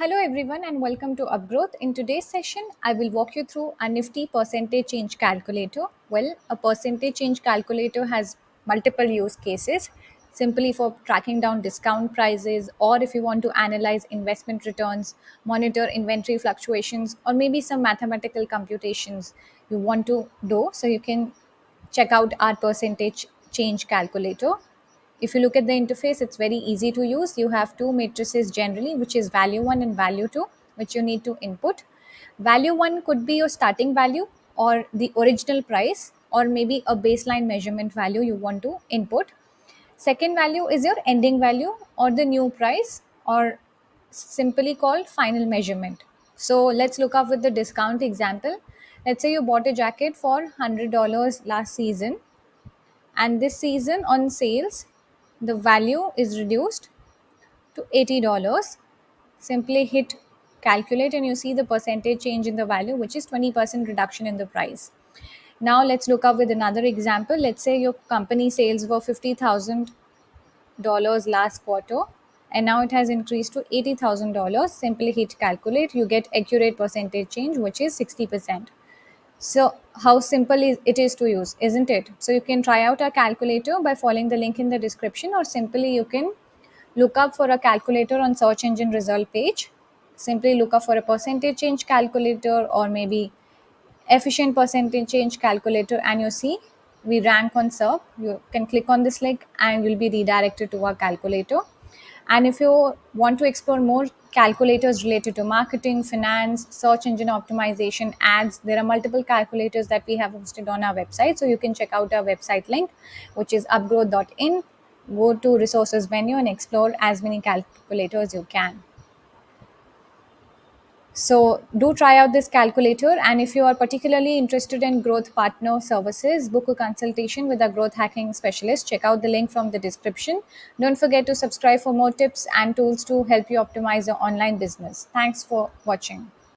Hello everyone and welcome to Upgrowth. In today's session, I will walk you through a nifty percentage change calculator. Well, a percentage change calculator has multiple use cases, simply for tracking down discount prices, or if you want to analyze investment returns, monitor inventory fluctuations, or maybe some mathematical computations you want to do. So you can check out our percentage change calculator. If you look at the interface, it's very easy to use. You have two matrices generally, which is value 1 and value 2, which you need to input. Value 1 could be your starting value or the original price, or maybe a baseline measurement value you want to input. Second value is your ending value or the new price, or simply called final measurement. So let's look up with the discount example. Let's say you bought a jacket for $100 last season, and this season on sales the value is reduced to $80. Simply hit calculate and you see the percentage change in the value, which is 20% reduction in the price. Now let's look up with another example. Let's say your company sales were $50,000 last quarter, and now it has increased to $80,000. Simply hit calculate, you get accurate percentage change, which is 60%. So, how simple it is to use, isn't it? So, you can try out our calculator by following the link in the description, or simply you can look up for a calculator on search engine result page. Simply look up for a percentage change calculator, or maybe efficient percentage change calculator, and you see we rank on SERP. You can click on this link and you'll be redirected to our calculator. And if you want to explore more calculators related to marketing, finance, search engine optimization, ads, there are multiple calculators that we have hosted on our website. So you can check out our website link, which is upgrowth.in. Go to resources menu and explore as many calculators you can. So do try out this calculator, and if you are particularly interested in growth partner services, book a consultation with a growth hacking specialist. Check out the link from the description. Don't forget to subscribe for more tips and tools to help you optimize your online business. Thanks for watching.